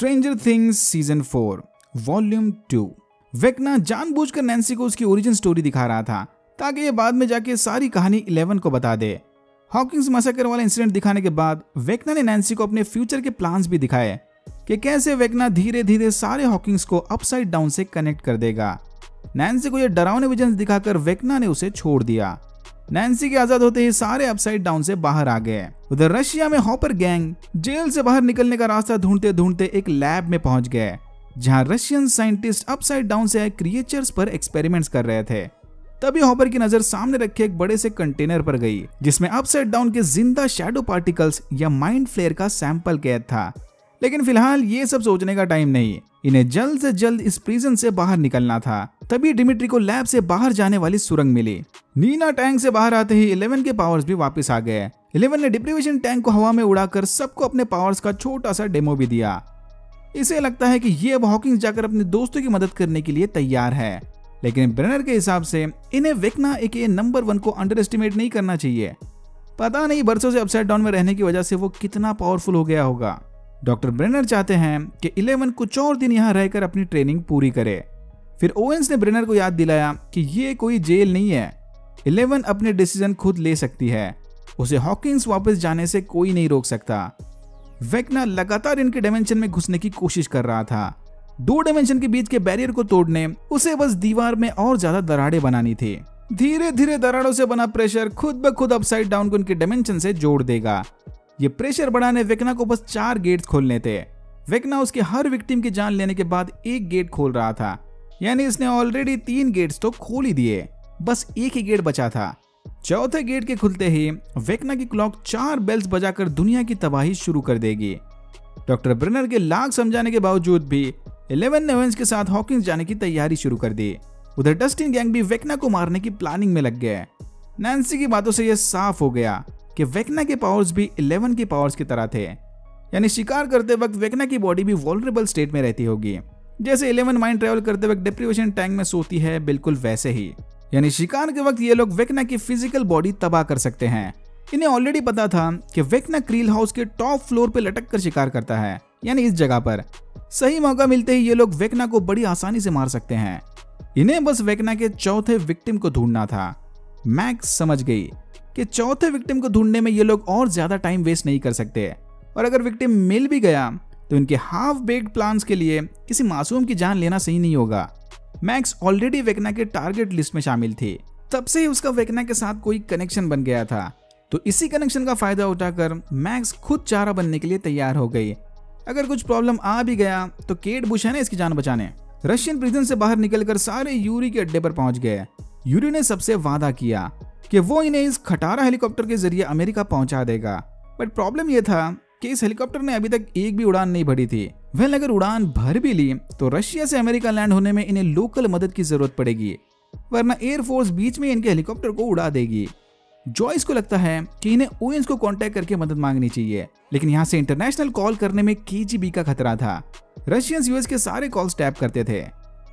Stranger things season 4 volume 2। वेक्ना जानबूझकर Nancy को उसकी ओरिजिन स्टोरी दिखा रहा था ताकि ये बाद में जाके सारी कहानी 11 को बता दे। हॉकिंस मैसेकर वाला इंसिडेंट दिखाने के बाद वेक्ना ने नैन्सी को अपने फ्यूचर के प्लान्स भी दिखाए कि कैसे वेक्ना धीरे धीरे सारे हॉकिंस को अपसाइड डाउन से कनेक्ट कर देगा। नैन्सी को ये डरावने विजन दिखाकर वेक्ना ने उसे छोड़ दिया। नैन्सी के आजाद होते ही सारे अपसाइड डाउन से बाहर आ गए। उधर रशिया में हॉपर गैंग जेल से बाहर निकलने का रास्ता ढूंढते ढूंढते एक लैब में पहुंच गए जहां रशियन साइंटिस्ट अपसाइड डाउन से आए क्रिएचर्स पर एक्सपेरिमेंट्स कर रहे थे। तभी हॉपर की नजर सामने रखे एक बड़े से कंटेनर पर गई जिसमें अपसाइड डाउन के जिंदा शैडो पार्टिकल्स या माइंड फ्लेयर का सैंपल कैद था। लेकिन फिलहाल ये सब सोचने का टाइम नहीं, इन्हें जल्द से जल्द इस प्रिजन से बाहर निकलना था। तभी डिमिट्री को लैब से बाहर जाने वाली सुरंग मिली। नीना टैंक से बाहर आते ही 11 के पावर्स भी वापस आ गए। 11 ने डिप्रीवेशन टैंक को हवा में उड़ाकर सबको अपने पावर्स का छोटा सा डेमो भी दिया। इसे लगता है कि ये अब हॉकिंस जाकर अपने दोस्तों की मदद करने के लिए तैयार है, लेकिन ब्रेनर के हिसाब से इन्हें वेक्ना एके नंबर 1 को अंडर एस्टिमेट नहीं करना चाहिए। पता नहीं बरसों से अपसाइड डाउन में रहने की वजह से वो कितना पावरफुल हो गया होगा। डॉक्टर ब्रेनर चाहते हैं कि 11 कुछ और दिन यहाँ रहकर अपनी ट्रेनिंग पूरी करे। फिर ओवेंस ने ब्रेनर को याद दिलाया कि ये कोई जेल नहीं है, 11 अपने डिसीजन खुद ले सकती है, उसे हॉकिंस वापस जाने से कोई नहीं रोक सकता। वेक्ना लगातार इनके डायमेंशन में घुसने की कोशिश कर रहा था। 2 डायमेंशन के बीच के बैरियर को तोड़ने उसे बस दीवार में और ज्यादा दरारें बनानी थी। धीरे धीरे दरारों से बना प्रेशर खुद ब खुद अपसाइड डाउन को इनके डायमेंशन से जोड़ देगा। ये प्रेशर बढ़ाने वेक्ना को बस 4 गेट्स खोलने थे। वेक्ना उसके हर विक्टिम की जान लेने के बाद एक गेट खोल रहा था, यानी इसने ऑलरेडी 3 गेट्स तो खोल ही दिए, बस एक ही गेट बचा था। चौथे गेट के खुलते ही वेक्ना की क्लॉक 4 बेल्स बजाकर दुनिया की तबाही शुरू कर देगी। डॉक्टर ब्रेनर के लाख समझाने के बावजूद भी 11 ने ओवेंस के साथ हॉकिंस जाने की तैयारी शुरू कर दी। उधर डस्टिन गैंग भी वेक्ना को मारने की प्लानिंग में लग गए। नैन्सी की बातों से यह साफ हो गया कि वेक्ना के पावर्स भी 11 के पावर्स की तरह थे, यानी शिकार करते वक्त वेक्ना की बॉडी भी वल्नरेबल स्टेट में रहती होगी। जैसे 11 माइंड ट्रेवल करते वक्त डिप्रीवेशन टैंक में सोती है, बिल्कुल वैसे ही। यानी शिकार के वक्त ये लोग वेक्ना की फिजिकल बॉडी तबाह कर सकते हैं। इन्हें ऑलरेडी पता था कि वेक्ना क्रील हाउस के टॉप फ्लोर पे लटक कर शिकार करता है, यानी इस जगह पर सही मौका मिलते ही ये लोग वेक्ना को बड़ी आसानी से मार सकते हैं। इन्हें बस वेक्ना के चौथे विक्टिम को ढूंढना था। मैक्स समझ गई कि चौथे विक्टिम को ढूंढने में ये लोग और ज्यादा टाइम वेस्ट नहीं कर सकते, और अगर विक्टिम मिल भी गया तो इनके हाफ बेक्ड प्लान्स के लिए किसी मासूम की जान लेना सही नहीं होगा। मैक्स ऑलरेडी वेक्ना के टारगेट लिस्ट में शामिल थी, तब से ही उसका वेक्ना के साथ कोई कनेक्शन बन गया था। तो इसी कनेक्शन का फायदा उठाकर मैक्स खुद चारा बनने के लिए तैयार हो गई। अगर कुछ प्रॉब्लम आ भी गया तो केट बुश है ना इसकी जान बचाने। रशियन प्रिजन से बाहर निकलकर सारे यूरी के अड्डे पर पहुंच गए। यूरी ने सबसे वादा किया कि वो इन्हें इस खटारा हेलीकॉप्टर के जरिए अमेरिका पहुंचा देगा, बट प्रॉब्लम यह था कि इस हेलीकॉप्टर ने अभी तक एक भी उड़ान नहीं भरी थी। वेल, अगर उड़ान भर भी ली तो रशिया से अमेरिका लैंड होने में इन्हें लोकल मदद की जरूरत पड़ेगी, वरना एयरफोर्स बीच में इनके हेलीकॉप्टर को उड़ा देगी। जॉयस को लगता है कि इन्हें ओवेंस को कांटेक्ट करके मदद मांगनी चाहिए, लेकिन यहाँ से इंटरनेशनल कॉल करने में KGB का खतरा था। रशियंस यूएस के सारे कॉल्स टैप करते थे,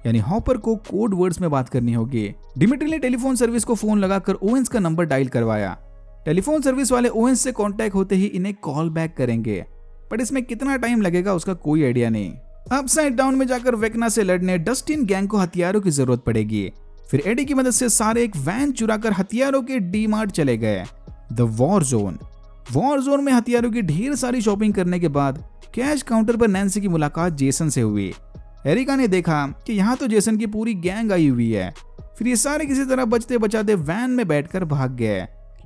यानी हॉपर को कोड वर्ड्स में बात करनी होगी। डिमिट्री ने टेलीफोन सर्विस को फोन लगाकर ओवेंस का नंबर डायल करवाया। टेलीफोन सर्विस वाले ओवेंस से कांटेक्ट होते ही इन्हें कॉल बैक करेंगे, बट इसमें कितना टाइम लगेगा उसका कोई आइडिया नहीं। अपसाइड डाउन में जाकर वेक्ना से लड़ने डस्टिन गैंग को हथियारों की जरूरत पड़ेगी। फिर एडी की मदद से सारे एक वैन चुराकर हथियारों के डी-मार्ट चले गए, the war zone. War zone में हथियारों की ढेर सारी शॉपिंग करने के बाद कैश काउंटर पर नैन्सी की मुलाकात जेसन से हुई। एरिका ने देखा कि यहाँ तो जेसन की पूरी गैंग आई हुई है। फिर ये सारे किसी तरह बचते बचाते वैन में बैठकर भाग गए,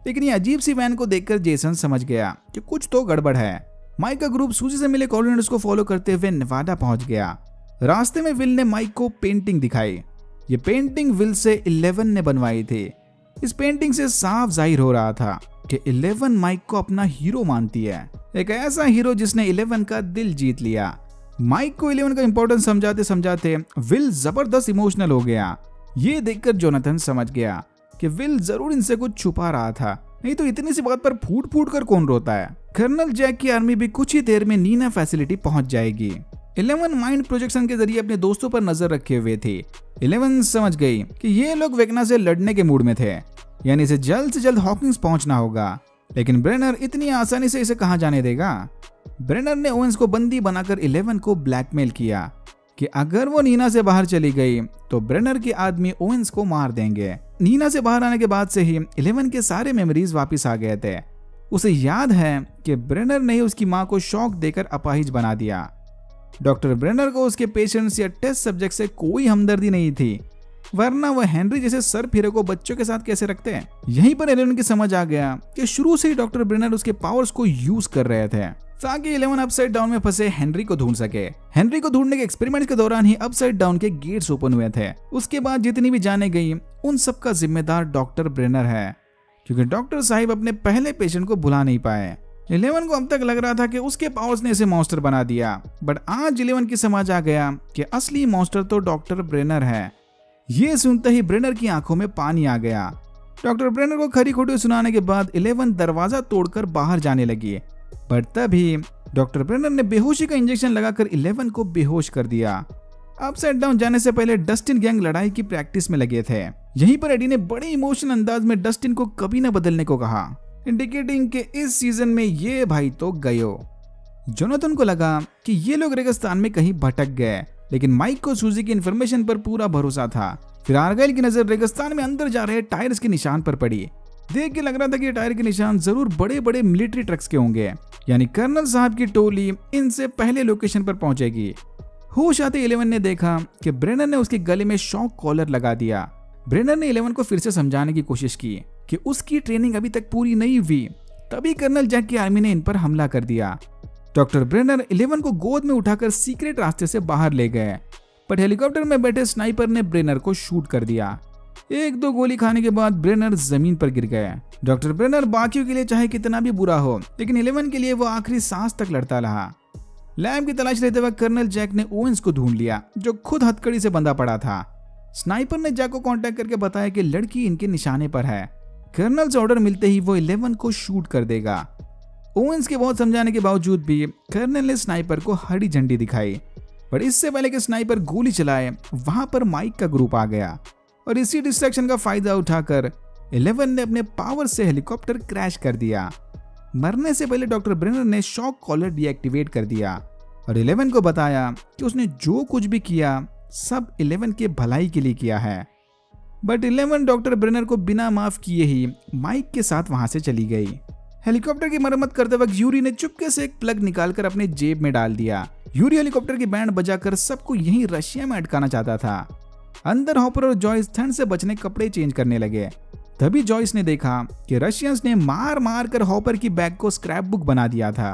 लेकिन ये अजीब सी वैन को देखकर जेसन समझ गया कि कुछ तो गड़बड़ है। माइक का ग्रुप सूची से मिले कोऑर्डिनेटर्स को फॉलो करते हुए नेवाडा पहुंच गया। रास्ते में विल ने माइक को पेंटिंग दिखाई। ये पेंटिंग विल से 11 ने बनवाई थी। इस पेंटिंग से साफ जाहिर हो रहा था कि 11 माइक को अपना हीरो मानती है, एक ऐसा हीरो जिसने 11 का दिल जीत लिया। माइक को 11 का इंपॉर्टेंस समझाते समझाते विल जबरदस्त इमोशनल हो गया। ये देखकर जोनाथन समझ गया कि विल जरूर इनसे कुछ छुपा रहा था, नहीं तो इतनी सी बात पर फूट फूट कर कौन रोता है। कर्नल जैक की आर्मी भी कुछ ही देर में नीना फैसिलिटी पहुंच जाएगी। 11 माइंड प्रोजेक्शन के जरिए अपने दोस्तों पर नजर रखे हुए थी। 11 समझ गई कि ये लोग वेक्ना से लड़ने के मूड में थे, यानी इसे जल्द से जल्द हॉकिंस पहुंचना होगा। लेकिन ब्रेनर इतनी आसानी से इसे कहां जाने देगा। ब्रेनर ने ओवेंस को बंदी बनाकर 11 को ब्लैकमेल किया कि अगर वो नीना से बाहर चली गई तो ब्रेनर के आदमी ओवेंस को मार देंगे। नीना से बाहर आने के बाद से ही 11 के सारे मेमोरीज वापस आ गए थे। उसे याद है कि ब्रेनर ने उसकी मां को शॉक देकर अपाहिज बना दिया। डॉक्टर ब्रेनर को उसके पेशेंट्स या टेस्ट सब्जेक्ट से कोई हमदर्दी नहीं थी, वरना वह हेनरी जैसे सर फिरे को बच्चों के साथ कैसे रखते हैं। यहीं पर 11 की समझ आ गया कि शुरू से ही डॉक्टर ब्रेनर उसके पावर्स को यूज कर रहे थे ताकि 11 अपसाइड डाउन में फंसे हेनरी को ढूंढ सके। हेनरी को ढूंढने के एक्सपेरिमेंट के दौरान ही अपसाइड डाउन के गेट्स ओपन हुए थे। उसके बाद जितनी भी जाने गई उन सब का जिम्मेदार डॉक्टर ब्रेनर है, क्योंकि डॉक्टर साहिब अपने पहले पेशेंट को भुला नहीं पाए। 11 को अब तक लग रहा था कि उसके पावर्स ने इसे मॉन्स्टर बना दिया, बट आज 11 की समझ आ गया कि असली मॉन्स्टर तो डॉक्टर ब्रेनर है। ये सुनते ही ब्रेनर की आंखों में पानी आ गया। डॉक्टर ब्रेनर को खरी खोटी सुनाने के बाद 11 दरवाजा तोड़कर बाहर जाने लगी, बट तभी डॉक्टर ब्रेनर ने बेहोशी का इंजेक्शन लगाकर 11 को बेहोश कर दिया। अपसाइड डाउन जाने से पहले डस्टिन गैंग लड़ाई की प्रैक्टिस में लगे थे। यहीं पर एडी ने बड़े इमोशनल अंदाज में डस्टिन को कभी न बदलने को कहा, इंडिकेटिंग कि इस सीजन में ये भाई तो गयो। जोनाथन को लगा कि ये लोग रेगिस्तान में कहीं भटक गए, लेकिन माइक को सूजी की इंफॉर्मेशन पर पूरा भरोसा था। फिर आर्गाइल की नजर रेगिस्तान में अंदर जा रहे टायर्स के निशान पर पड़ी। देख के लग रहा था कि टायर के निशान जरूर बड़े बड़े मिलिट्री ट्रक्स के होंगे, यानी कर्नल साहब की टोली इनसे पहले लोकेशन पर पहुंचेगी। होश आते 11 ने देखा कि ब्रेनर ने उसके गले में शॉक कॉलर लगा दिया। ब्रेनर ने 11 को फिर से समझाने की कोशिश की कि उसकी ट्रेनिंग अभी तक पूरी नहीं हुई, तभी कर्नल जैक की आर्मी ने इन पर हमला कर दिया। डॉक्टर ब्रेनर 11 को गोद में उठाकर सीक्रेट रास्ते से बाहर ले गए, बट हेलीकॉप्टर में बैठे स्नाइपर ने ब्रेनर को शूट कर दिया। एक दो गोली खाने के बाद ब्रेनर जमीन पर गिर गए। डॉक्टर ब्रेनर बाकियों के लिए चाहे कितना भी बुरा हो, लेकिन 11 के लिए वो आखिरी सांस तक लड़ता रहा। लैब की तलाश लेते वक्त कर्नल जैक ने ओवेंस को ढूंढ लिया, जो खुद हथकड़ी से बंधा पड़ा था। स्नाइपर ने जैक को कांटेक्ट करके बताया कि लड़की इनके निशाने पर है। कर्नल से ऑर्डर मिलते ही वो 11 को शूट कर देगा। ओवेंस के बहुत समझाने के बावजूद भी कर्नल ने स्नाइपर को हरी झंडी दिखाई, पर इससे पहले कि स्नाइपर गोली चलाए वहां पर माइक का ग्रुप आ गया और इसी डिस्ट्रैक्शन का फायदा उठाकर 11 ने अपने पावर से हेलीकॉप्टर क्रैश कर दिया। मरने से पहले डॉक्टर ब्रेनर ने शॉक कॉलर डीएक्टिवेट कर दिया और 11 को बताया कि उसने जो कुछ भी किया सब 11 के भलाई के लिए किया है। बट 11 डॉक्टर ब्रेनर को बिना माफ किए ही माइक के साथ वहां से चली गई। हेलीकॉप्टर की मरम्मत करते वक्त यूरी ने चुपके से एक प्लग निकालकर अपने जेब में डाल दिया। यूरी हेलीकॉप्टर की बैंड बजाकर सबको यहीं रशिया में अटकाना चाहता था। अंदर हॉपर और जॉयस ठंड से बचने कपड़े चेंज करने लगे। तभी जॉयस ने देखा कि रशियंस ने मार मार कर हॉपर की बैग को स्क्रैप बुक बना दिया था।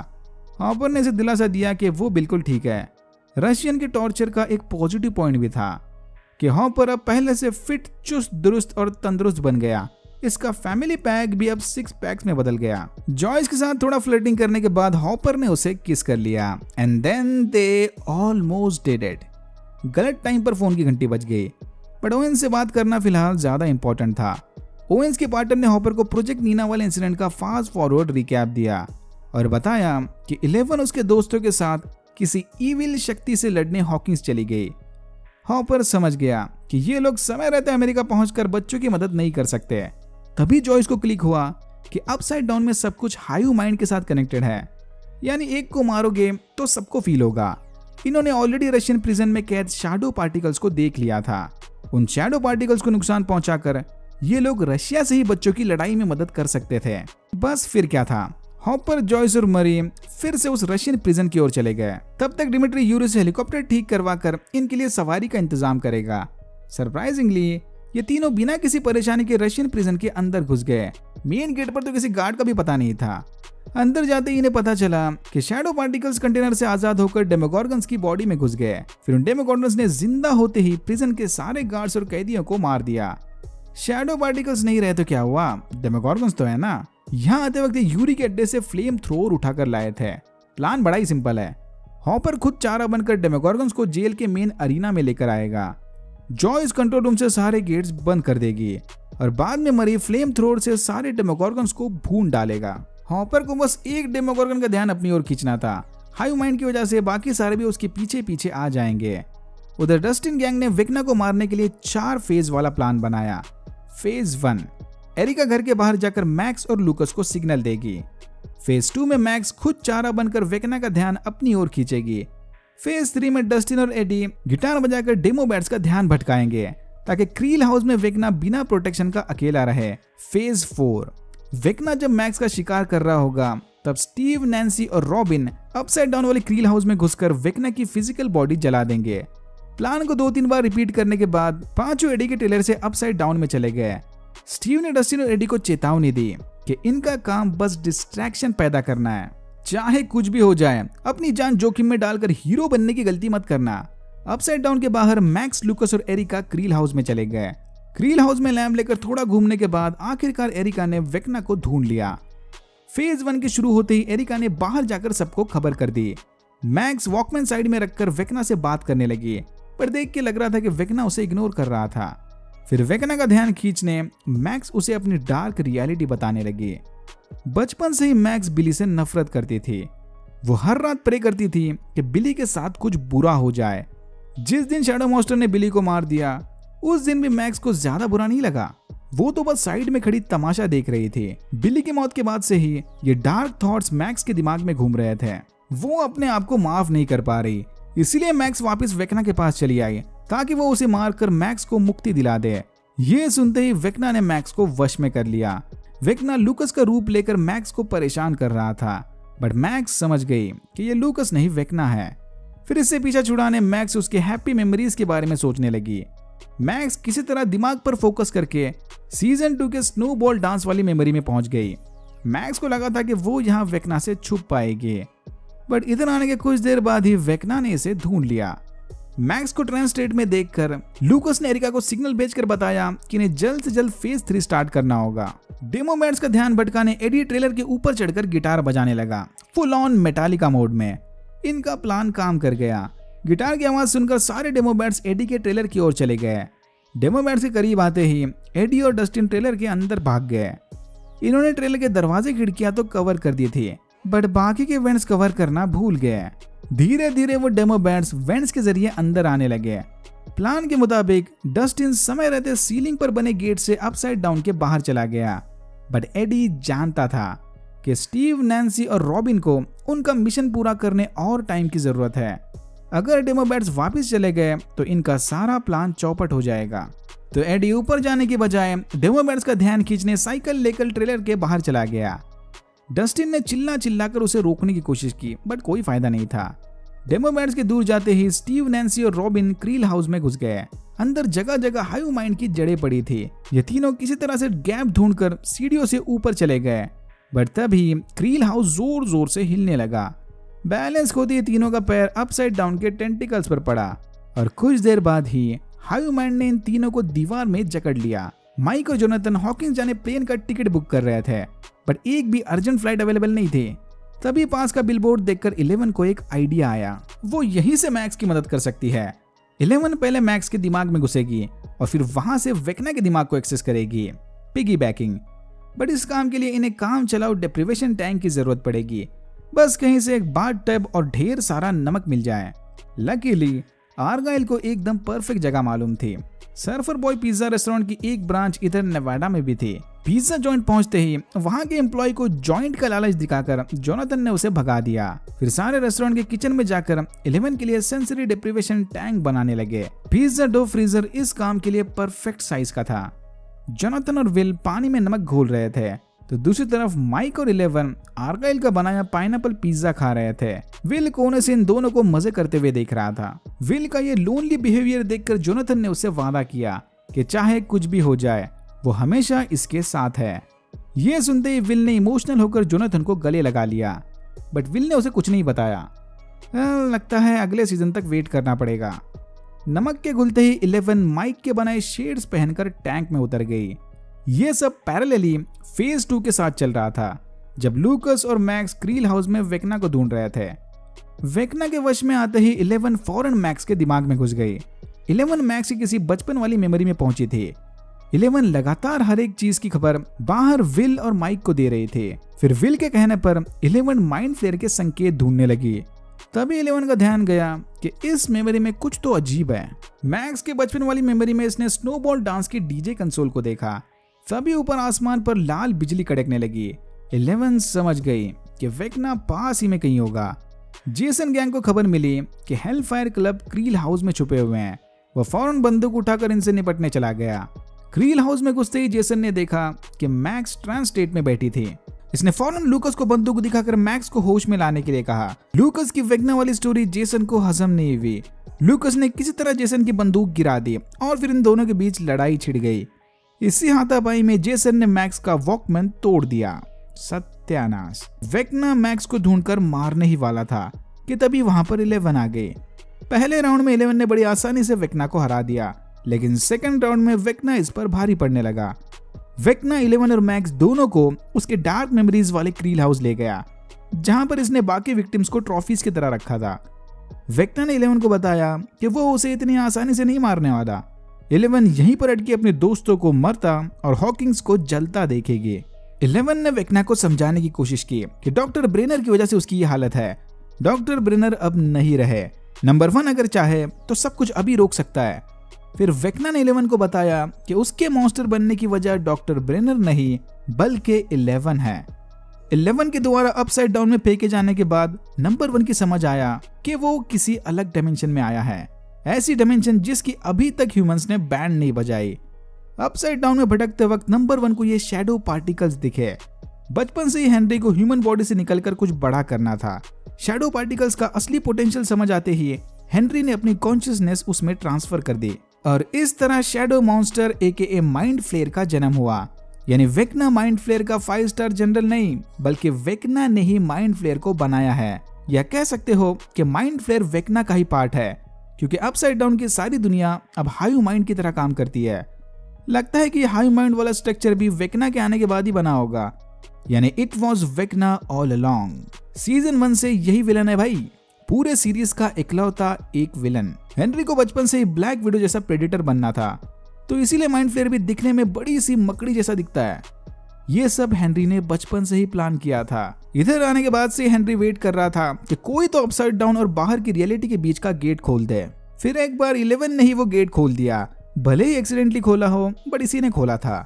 हॉपर ने इसे दिलासा दिया कि वो बिल्कुल ठीक है। रशियन के टॉर्चर का एक पॉजिटिव पॉइंट भी था कि हॉपर अब पहले से फिट, चुस्त दुरुस्त और तंदुरुस्त बन गया। इसका फैमिली पैक भी अब 6 पैक्स में बदल गया। जॉयस के साथ थोड़ा फ्लर्टिंग करने के बाद हॉपर ने उसे किस कर लिया and then they almost did it. गलत टाइम पर फोन की घंटी बज गई, बट ओवेंस से बात करना फिलहाल ज्यादा इंपॉर्टेंट था। ओवेंस के पार्टनर ने हॉपर को प्रोजेक्ट नीना वाले इंसिडेंट का फास्ट फॉरवर्ड रिकैप दिया और बताया कि 11 उसके दोस्तों के साथ किसी ईविल शक्ति से लड़ने हॉकिंस चली गई। हॉपर समझ गया कि ये लोग समय रहते अमेरिका पहुंचकर बच्चों की मदद नहीं कर सकते। तभी जॉयस को क्लिक हुआ कि अपसाइड डाउन में सब कुछ हाइव माइंड के साथ कनेक्टेड है, यानी एक को मारोगे तो सबको फील होगा। इन्होंने ऑलरेडी रशियन प्रिजन में कैद शैडो पार्टिकल्स को देख लिया था। उन शैडो पार्टिकल्स को नुकसान पहुंचाकर ये लोग रशिया से ही बच्चों की लड़ाई में मदद कर सकते थे। बस फिर क्या था, हॉपर, जॉयस और मरी फिर से उस रशियन प्रिजन की ओर चले गए। तब तक डिमिट्री यूरी से हेलीकॉप्टर ठीक करवाकर इनके लिए सवारी का इंतजाम करेगा। सरप्राइजिंगली ये तीनों बिना किसी परेशानी के रशियन प्रिजन के अंदर घुस गए। मेन गेट पर तो किसी गार्ड का भी पता नहीं था। अंदर जाते ही इन्हें पता चला कि शैडो पार्टिकल्स कंटेनर से आजाद होकर डेमोगॉर्गन्स की बॉडी में घुस गए। फिर उन डेमोगॉर्गन्स ने जिंदा होते ही प्रिजन के सारे गार्ड्स और कैदियों को मार दिया। शैडो पार्टिकल्स नहीं रहे तो क्या हुआ, डेमोगॉर्गन्स तो है ना। यहाँ आते वक्त यूरी के अड्डे से फ्लेम थ्रोअर उठाकर लाए थे। प्लान बड़ा ही सिंपल है। हॉपर खुद चारा बनकर डेमोगॉर्गन्स को जेल के मेन अरीना में लेकर आएगा। जॉयस कंट्रोल रूम से सारे गेट्स बंद कर देगी और बाद में मरी फ्लेम थ्रोअर से सारे डेमोगॉर्गन्स को भून डालेगा। हॉपर को बस एक डेमोगॉर्गन का ध्यान अपनी ओर खींचना था। हाइव माइंड की वजह से बाकी सारे भी उसके पीछे पीछे आ जाएंगे। उधर डस्टिन गैंग ने वेक्ना को मारने के लिए 4 फेज वाला प्लान बनाया। फेज 1, एरिका घर के बाहर जाकर मैक्स और लूकस को सिग्नल देगी। फेज 2 में मैक्स खुद चारा बनकर वेकना का ध्यान अपनी ओर खींचेगी। फेज 3 में डस्टिन और एडी गिटार बजाकर डेमो बैट्स का ध्यान भटकाएंगे ताकि क्रील हाउस में वेकना बिना प्रोटेक्शन का अकेला रहे। फेज 4 वेकना जब मैक्स का शिकार कर रहा होगा तब स्टीव, नैन्सी और रॉबिन अपसाइड डाउन वाले क्रील हाउस में घुसकर वेकना की फिजिकल बॉडी जला देंगे। प्लान को 2-3 बार रिपीट करने के बाद पांचों एडी के टेलर से अपसाइड डाउन में चले गए। स्टीव ने डस्टिन और एडी को चेतावनी दी कि इनका काम बस डिस्ट्रैक्शन पैदा करना है, चाहे कुछ भी हो जाए अपनी जान जोखिम में डालकर हीरो बनने की गलती मत करना। अपसाइड डाउन के बाहर मैक्स, लूकस और एरिका क्रील हाउस में चले गए। क्रील हाउस में लैम्प लेकर थोड़ा घूमने के बाद आखिरकार एरिका ने वेकना को ढूंढ लिया। फेज 1 के शुरू होते ही एरिका ने बाहर जाकर सबको खबर कर दी। मैक्स वॉकमैन साइड में रखकर वेकना से बात करने लगी, पर देख के लग रहा था कि वेकना उसे इग्नोर कर रहा था। फिर वेकना का ध्यान खींचने मैक्स उसे अपनी डार्क रियलिटी बताने लगी। बचपन से ही मैक्स बिली से नफरत करती थी। वो हर रात प्रे करती थी कि बिली के साथ कुछ बुरा हो जाए। जिस दिन शैडो मॉन्स्टर ने बिली को मार दिया उस दिन भी मैक्स को ज्यादा बुरा नहीं लगा। वो तो बस साइड में खड़ी तमाशा देख रही थी। बिली की मौत के बाद से ही ये डार्क थॉट्स मैक्स के दिमाग में घूम रहे थे। वो अपने आप को माफ नहीं कर पा रही, इसीलिए मैक्स वापस वेकना के पास चली आई ताकि वो उसे मारकर मैक्स को मुक्ति दिला दे। ये सुनते ही वेकना ने मैक्स को वश में कर लिया। वेकना लूकस का रूप लेकर मैक्स को परेशान कर रहा था, बट मैक्स समझ गई कि ये लूकस नहीं वेकना है। फिर इससे पीछा छुड़ाने मैक्स उसके हैप्पी मेमोरीज के बारे में सोचने लगी। मैक्स किसी तरह दिमाग पर फोकस करके सीजन 2 के स्नोबॉल डांस वाली मेमोरी में पहुंच गई। मैक्स को लगा था कि वो यहाँ वेकना से छुप पाएगी, बट इधर आने के कुछ देर बाद ही वेकना ने इसे ढूंढ लिया। मैक्स को ट्रांस स्टेट में देखकर लूकस ने एरिका को सिग्नल भेजकर बताया कि इन्हें जल्द से जल्द फेज 3 स्टार्ट करना होगा। डेमो बैट्स का ध्यान भटकाने एडी ट्रेलर के ऊपर चढ़कर गिटार बजाने लगा, फुल ऑन मेटालिका मोड में। इनका प्लान काम कर गया। गिटार की आवाज सुनकर सारे डेमो बैट्स एडी के ट्रेलर की ओर चले गए। डेमो बैट्स के करीब आते ही एडी और डस्टिन ट्रेलर के अंदर भाग गए। इन्होंने ट्रेलर के दरवाजे खिड़कियां तो कवर कर दी थी, बट बाकी के वेंट्स कवर करना भूल गए। धीरे धीरे वो डेमो बैट्स वेंट्स के जरिए अंदर आने लगे। प्लान के मुताबिक डस्टिन समय रहते सीलिंग पर बने गेट से अपसाइड डाउन के बाहर चला गया, बट एडी जानता था कि स्टीव, नैन्सी और रॉबिन को उनका मिशन पूरा करने और टाइम की जरूरत है। अगर डेमो बैट्स वापस चले गए तो इनका सारा प्लान चौपट हो जाएगा। तो एडी ऊपर जाने के बजाय डेमो बैट्स का ध्यान खींचने साइकिल लेकर ट्रेलर के बाहर चला गया। डस्टिन ने चिल्लाकर उसे रोकने की कोशिश की, बट कोई फायदा नहीं था। डेमो बैट्स के दूर जाते ही स्टीव, नैन्सी और रॉबिन क्रील हाउस में घुस गए। अंदर जगह जगह हाई माइंड की जड़ें पड़ी थी। ये तीनों किसी तरह से गैप ढूंढकर सीढ़ियों से ऊपर चले गए, बट तभी क्रील हाउस जोर जोर से हिलने लगा। बैलेंस खोते ही तीनों का पैर अपसाइड डाउन के टेंटिकल्स पर पड़ा और कुछ देर बाद ही हाई माइंड ने इन तीनों को दीवार में जकड़ लिया। माइक और जोनाथन हॉकिंस जाने प्लेन का टिकट बुक कर रहे थे, बट एक भी अर्जेंट फ्लाइट अवेलेबल नहीं थी। तभी पास का बिलबोर्ड देखकर 11 को एक आइडिया आया। वो यहीं से मैक्स की मदद कर सकती है। 11 पहले मैक्स के दिमाग में घुसेगी और फिर वहां से वेकना के दिमाग को एक्सेस करेगी, पिगी बैकिंग। बट इस काम के लिए इन्हें काम चलाओ डेप्रिवेशन टैंक की जरूरत पड़ेगी। बस कहीं से एक बाथ टब और ढेर सारा नमक मिल जाए। लकीली आर्गाइल को एकदम परफेक्ट जगह मालूम थी। सर्फर बॉय पिज्जा रेस्टोरेंट की एक ब्रांच इधर नेवाडा में भी थी। पिज्जा जॉइंट पहुंचते ही वहां के एम्प्लॉय को जॉइंट का लालच दिखाकर जोनाथन ने उसे भगा दिया। फिर सारे रेस्टोरेंट के किचन में जाकर 11 के लिए सेंसरी डेप्रिवेशन टैंक बनाने लगे। पिज्जा डो फ्रीजर इस काम के लिए परफेक्ट साइज का था। जोनाथन और विल पानी में नमक घोल रहे थे, तो दूसरी तरफ माइक और 11 आर्गाइल का बनाया पाइनएप्पल पिज्जा खा रहे थे। विल कोने से इन दोनों को मजे करते हुए देख रहा था। विल का ये लोनली बिहेवियर देखकर जोनाथन ने उससे वादा किया कि चाहे कुछ भी हो जाए वो हमेशा इसके साथ है। ये सुनते ही विल ने इमोशनल होकर जोनाथन को गले लगा लिया, बट विल ने उसे कुछ नहीं बताया। लगता है अगले सीजन तक वेट करना पड़ेगा। नमक के घुलते ही 11 माइक के बनाए शेड्स पहनकर टैंक में उतर गई। ये सब पैरेलली फेज 2 के साथ चल रहा था, जब लूकस और मैक्स क्रील हाउस में वेकना को ढूंढ रहे थे। वेकना के वश में आते ही 11 फौरन मैक्स के दिमाग में घुस गई। 11 मैक्स की किसी बचपन वाली मेमोरी में पहुंची थी। 11 लगातार हर एक चीज की खबर बाहर विल और माइक को दे रही थी। फिर विल के कहने पर 11 माइंड फ्लेयर के संकेत ढूंढने लगी। तभी 11 का ध्यान गया कि इस मेमोरी में कुछ तो अजीब है। मैक्स के बचपन वाली मेमोरी में इसने स्नोबॉल डांस की डीजे कंसोल को देखा। तभी ऊपर आसमान पर लाल बिजली कड़कने लगी 11 समझ गई कि वेक्ना पास ही में कहीं होगा। जेसन गैंग को खबर मिली कि हेलफायर क्लब क्रील हाउस में छुपे हुए हैं। वह फौरन बंदूक उठाकर इनसे निपटने चला गया। क्रील हाउस में घुसते ही जेसन ने देखा कि मैक्स ट्रांस स्टेट में बैठी थी। इसने फौरन लूकस को बंदूक दिखाकर मैक्स को होश में लाने के लिए कहा। लूकस की वेक्ना वाली स्टोरी जेसन को हजम नहीं हुई। लूकस ने किसी तरह जेसन की बंदूक गिरा दी और फिर इन दोनों के बीच लड़ाई छिड़ गई। इसी हाथापाई में जेसन ने मैक्स का वॉकमैन तोड़ दिया। सत्यानाश। वेक्ना मैक्स को ढूंढकर मारने ही वाला था कि तभी वहां पर 11 आ गए। पहले राउंड में 11 ने बड़ी आसानी से वेक्ना को हरा दिया, लेकिन सेकंड राउंड में वेक्ना इस पर भारी पड़ने लगा। वेक्ना 11 और मैक्स दोनों को उसके डार्क मेमोरीज वाले क्रील हाउस ले गया, जहां पर इसने बाकी विक्टिम्स को ट्रॉफीज की तरह रखा था। वेक्ना ने 11 को बताया कि वो उसे इतनी आसानी से नहीं मारने वाला। 11 यहीं पर अटके अपने दोस्तों को मरता और हॉकिंग्स को जलता देखेगी। 11 ने वेक्ना को समझाने की कोशिश की कि डॉक्टर ब्रेनर की वजह से उसकी ये हालत है। डॉक्टर ब्रेनर अब नहीं रहे। नंबर 1 अगर चाहे तो सब कुछ अभी रोक सकता है। फिर वेक्ना ने 11 को बताया कि उसके मॉन्स्टर बनने की वजह डॉक्टर ब्रेनर नहीं बल्कि 11 है। 11 के द्वारा अपसाइड डाउन में फेंके जाने के बाद नंबर 1 की समझ आया कि वो किसी अलग डायमेंशन में आया है, ऐसी डायमेंशन जिसकी अभी तक ह्यूमंस ने बैंड नहीं बजाई। अपसाइड डाउन में भटकते वक्त नंबर 1 को ये शैडो पार्टिकल्स दिखे। बचपन से ही हेनरी को ह्यूमन बॉडी से निकलकर कुछ बड़ा करना था। शैडो पार्टिकल्स का असली पोटेंशियल समझ आते ही हेनरी ने अपनी कॉन्शियसनेस उसमें ट्रांसफर कर दी और इस तरह shadow monster AKA mind flayer का जन्म हुआ। यानी वेक्ना माइंड फ्लेयर का 5 स्टार जनरल नहीं, बल्कि वेक्ना ने ही माइंड फ्लेयर को बनाया है। या कह सकते हो कि माइंड फ्लेयर वेक्ना का ही पार्ट है, क्योंकि अपसाइड डाउन की सारी दुनिया अब हाई माइंड की तरह काम करती है। लगता है कि हाई माइंड वाला स्ट्रक्चर भी वेक्ना के आने के बाद ही बना होगा, यानी it was वेक्ना all along. Season 1 से यही विलन है भाई, पूरे सीरीज का इकलौता एक विलन। हेनरी को बचपन से ही ब्लैक विडो जैसा प्रेडेटर बनना था, तो इसीलिए माइंड फ्लेयर भी दिखने में बड़ी सी मकड़ी जैसा दिखता है। ये सब हेनरी ने बचपन से ही प्लान किया था। इधर आने के बाद से हेनरी वेट कर रहा था कि कोई तो अपसाइड डाउन और बाहर की रियलिटी के बीच का गेट खोल दे। फिर एक बार 11 ने ही वो गेट खोल दिया, भले ही एक्सीडेंटली खोला हो, बट इसी ने खोला था।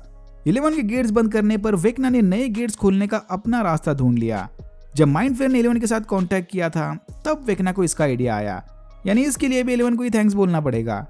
11 के गेट्स बंद करने पर वेक्ना ने नए गेट्स खोलने का अपना रास्ता ढूंढ लिया। जब माइंड फ्लेयर ने 11 के साथ कांटेक्ट किया था, तब वेक्ना को इसका आइडिया आया, यानी इसके लिए भी 11 को ही थैंक्स बोलना पड़ेगा।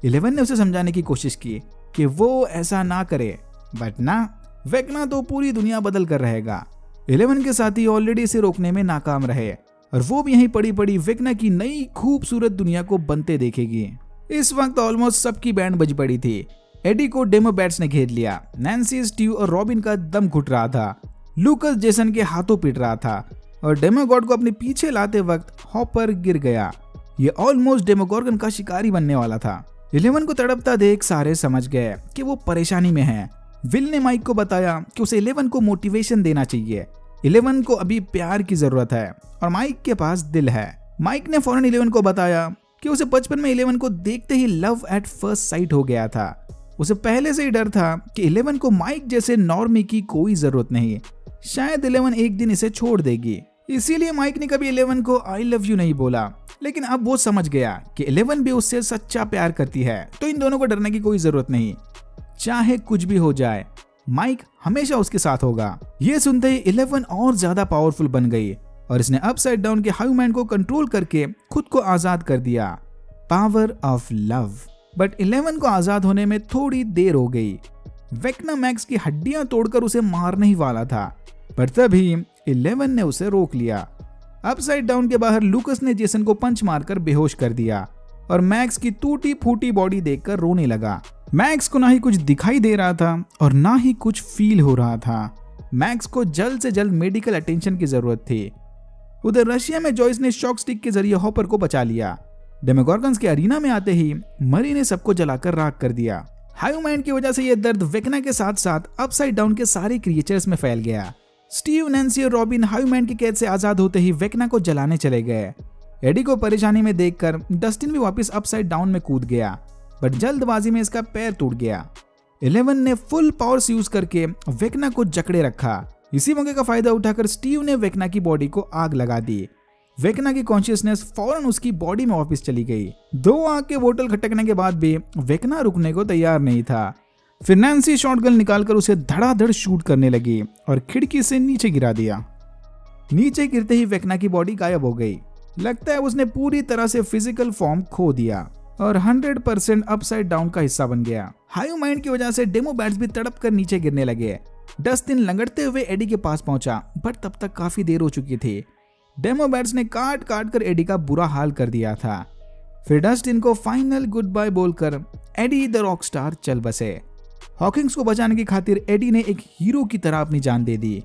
11 ने उसे समझाने की कोशिश की कि वो ऐसा ना करे, बट ना, वेक्ना तो पूरी दुनिया बदल कर रहेगा। 11 के साथी ऑलरेडी इसे रोकने में नाकाम रहे और वो भी यहीं पड़ी पड़ी वेक्ना की नई खूबसूरत दुनिया को बनते देखेगी। इस वक्त ऑलमोस्ट सबकी बैंड बज पड़ी थी। एडी को डेमो बैट्स ने घेर लिया। नैन्सी, स्टीव और रॉबिन का दम घुट रहा था। लूकस जेसन के हाथों पिट रहा था और डेमोगॉड को अपने पीछे लाते वक्त हॉपर गिर गया। ये ऑलमोस्ट डेमोगॉर्गन का शिकारी बनने वाला था। 11 को तड़पता देख सारे समझ गए कि वो परेशानी में है। विल ने माइक को बताया कि उसे 11 को मोटिवेशन देना चाहिए। 11 को अभी प्यार की जरूरत है और माइक के पास दिल है। माइक ने फौरन 11 को बताया कि उसे बचपन में 11 को देखते ही लव एट फर्स्ट साइट हो गया था। उसे पहले से ही डर था कि 11 को माइक जैसे नॉर्मी की कोई जरूरत नहीं, शायद 11 एक दिन इसे छोड़ देगी। इसीलिए माइक ने कभी 11 को आई लव यू नहीं बोला, लेकिन अब वो समझ गया कि 11 भी उससे सच्चा प्यार करती है, तो इन दोनों को डरने की कोई जरूरत नहीं। चाहे कुछ भी हो जाए, माइक हमेशा उसके साथ होगा। ये सुनते ही 11 और ज्यादा पावरफुल बन गई और इसने अपसाइड डाउन के हाई माइंड को कंट्रोल करके खुद को आजाद कर दिया। Power of love. बट 11 को आजाद होने में थोड़ी देर हो गई। वेक्ना मैक्स की हड्डियां तोड़कर उसे मारने ही वाला था, पर तभी 11 ने उसे रोक लिया। अपसाइड डाउन के बाहर लूकस ने जेसन को पंच मारकर बेहोश कर दिया और मैक्स की टूटी फूटी बॉडी देखकर रोने लगा। मैक्स को ना ही कुछ दिखाई दे रहा था और ना ही कुछ फील हो रहा था। मैक्स को जल्द से जल्द मेडिकल अटेंशन की जरूरत थी। उधर रशिया में जॉयस ने शॉक स्टिक के जरिए हॉपर को बचा लिया। डेमोगॉर्गन्स के अरीना में आते ही मरी ने सबको जलाकर राख कर दिया। हाई माइंड की वजह से यह दर्द वेक्ना के साथ साथ अपसाइड डाउन के सारे क्रिएचर्स में फैल गया। स्टीव, नैन्सी और रॉबिन हाई माइंड की कैद से आजाद होते ही वेक्ना को जलाने चले गए। एडी को परेशानी में देखकर डस्टिन भी वापस अपसाइड डाउन में कूद गया, बट जल्दबाजी में इसका पैर टूट गया। 11 ने फुल पावर्स यूज करके वेक्ना को जकड़े रखा। इसी मौके का फायदा उठाकर स्टीव ने वेक्ना की बॉडी को आग लगा दी। वेक्ना की कॉन्शियसनेस फौरन उसकी बॉडी में वापस चली गई। 2 आग के बोतल खटकने के बाद भी वेक्ना रुकने को तैयार नहीं था। फिर नैन्सी शॉटगन निकालकर उसे धड़ाधड़ शूट करने लगी और खिड़की से नीचे गिरा दिया। नीचे गिरते ही वेक्ना की बॉडी गायब हो गई। लगता है उसने पूरी तरह से फिजिकल फॉर्म खो दिया और 100% अपसाइड डाउन का हिस्सा बन गया। हाई माइंड की वजह से डेमो बैट्स भी तड़प कर नीचे गिरने लगे। डस्टिन लंगड़ते हुए एडी के पास पहुंचा, बट तब तक काफी देर हो चुकी थी। डेमो बैट्स ने काट काट कर एडी का बुरा हाल कर दिया था। फिर डस्टिन को फाइनल गुड बाय बोलकर एडी द रॉक स्टार चल बसे। हॉकिंग्स को बचाने की खातिर एडी ने एक हीरो की तरह अपनी जान दे दी।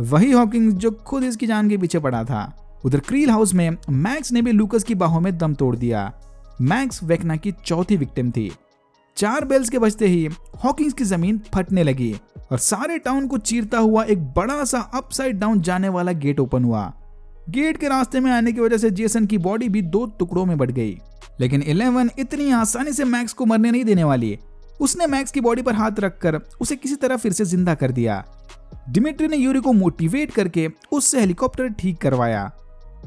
वही हॉकिंग्स जो खुद इसकी जान के पीछे पड़ा था। उधर क्रील हाउस में मैक्स ने भी लूकस की बाहों में दम तोड़ दिया। मैक्स वेक्ना की चौथी विक्टिम थी। 4 बेल्स के बजते ही हॉकिंग्स की जमीन फटने लगी और सारे टाउन को चीरता हुआ एक बड़ा सा अपसाइड डाउन जाने वाला गेट ओपन हुआ। गेट के रास्ते में आने की वजह से जेसन की बॉडी भी 2 टुकड़ों में बढ़ गई। लेकिन 11 इतनी आसानी से मैक्स को मरने नहीं देने वाली। उसने मैक्स की बॉडी पर हाथ रखकर उसे किसी तरह फिर से जिंदा कर दिया। डिमिट्री ने यूरी को मोटिवेट करके उससे हेलीकॉप्टर ठीक करवाया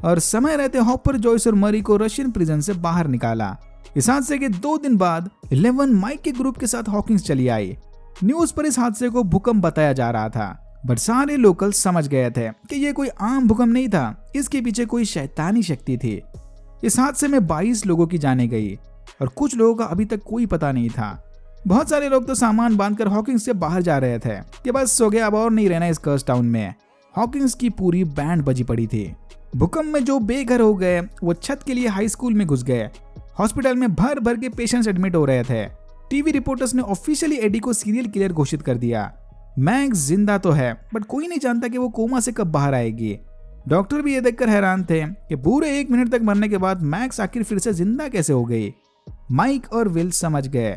और समय रहते हॉपर, जॉयस और मरी को रशियन प्रिजन से बाहर निकाला। इस हादसे के 2 दिन बाद 11 माइक के ग्रुप के साथ हॉकिंग्स चली आई। न्यूज पर इस हादसे को भूकंप बताया जा रहा था, बट सारे लोकल समझ गए थे कि ये कोई आम भूकंप नहीं था, इसके पीछे कोई शैतानी शक्ति थी। इस हादसे में 22 लोगों की जानें गई और कुछ लोगों का अभी तक कोई पता नहीं था। बहुत सारे लोग तो सामान बांधकर हॉकिंग्स से बाहर जा रहे थे कि बस हो गया, अब और नहीं रहना इस कर्स टाउन में। हॉकिंग्स की पूरी बैंड बजी पड़ी थी। भूकंप में जो बेघर हो गए वो छत के लिए हाई स्कूल में घुस गए। हॉस्पिटल में भर भर के पेशेंट्स एडमिट हो रहे थे। टीवी रिपोर्टर्स ने ऑफिशियली एडी को सीरियल किलर घोषित कर दिया। मैक्स जिंदा तो है, बट कोई नहीं जानता कि वो कोमा से कब बाहर आएगी। डॉक्टर भी ये देखकर हैरान थे कि पूरे 1 मिनट तक मरने के बाद मैक्स आखिर फिर से जिंदा कैसे हो गई। माइक और विल समझ गए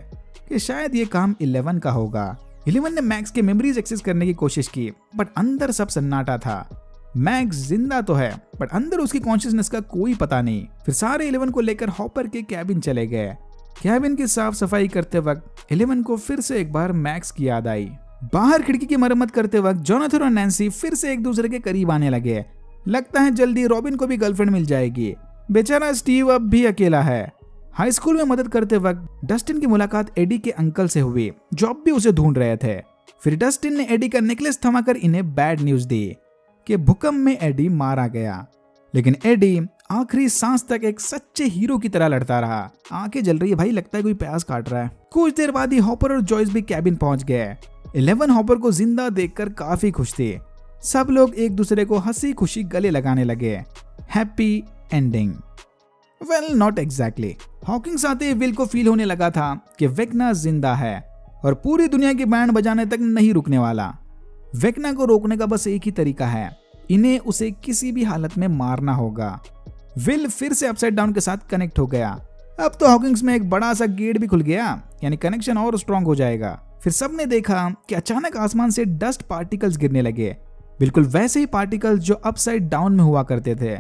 कि शायद ये काम 11 का होगा। 11 ने मैक्स के मेमोरीज एक्सेस करने की कोशिश की, बट अंदर सब सन्नाटा था। मैक्स जिंदा तो है, बट अंदर उसकी कॉन्शियसनेस का कोई पता नहीं। फिर सारे 11 को लेकर हॉपर के कैबिन चले गए। कैबिन की साफ सफाई करते वक्त 11 को फिर से एक बार मैक्स की याद आई। बाहर खिड़की की मरम्मत करते वक्त जोनाथन और नैन्सी फिर से एक दूसरे के करीब आने लगे। लगता है जल्दी रॉबिन को भी गर्लफ्रेंड मिल जाएगी। बेचारा स्टीव अब भी अकेला है। हाई स्कूल में मदद करते वक्त डस्टिन की मुलाकात एडी के अंकल से हुई, जो अब भी उसे ढूंढ रहे थे। फिर डस्टिन ने एडी का नेकलेस थमाकर इन्हें बैड न्यूज दी कि भूकंप में एडी मारा गया। लेकिन एडी आखिरी सांस तक एक सच्चे हीरो की तरह लड़ता रहा। आंखें जल रही है भाई, लगता है कोई प्यास काट रहा है। कुछ देर बाद ही हॉपर और जॉयस भी कैबिन पहुंच गए। 11 हॉपर को जिंदा देखकर काफी खुश थे। सब लोग एक दूसरे को हंसी खुशी गले लगाने लगे। Happy ending. Well, not exactly. Hawkings आते ही विल को फील होने लगा था कि वेक्ना जिंदा है और पूरी दुनिया की बैंड बजाने तक नहीं रुकने वाला। वेक्ना को रोकने का बस एक ही तरीका है, इन्हें उसे किसी भी हालत में मारना होगा। विल फिर से अपसाइड डाउन के साथ कनेक्ट हो गया। अब तो हॉकिंग्स में एक बड़ा सा गेट भी खुल गया, यानी कनेक्शन और स्ट्रांग हो जाएगा। फिर सबने देखा कि अचानक आसमान से डस्ट पार्टिकल्स गिरने लगे, बिल्कुल वैसे ही पार्टिकल्स जो अपसाइड डाउन में हुआ करते थे।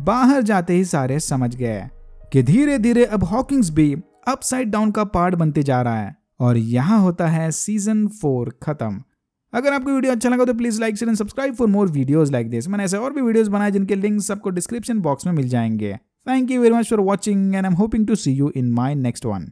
बाहर जाते ही सारे समझ गए कि धीरे धीरे अब हॉकिंग्स भी अपसाइड डाउन का पार्ट बनते जा रहा है। और यहाँ होता है सीजन 4 खत्म। अगर आपको वीडियो अच्छा लगा तो please like share and subscribe for more videos like this. मैंने ऐसे और भी वीडियोस बनाए जिनके लिंक्स आपको डिस्क्रिप्शन बॉक्स में मिल जाएंगे। Thank you very much for watching and I am hoping to see you in my next one.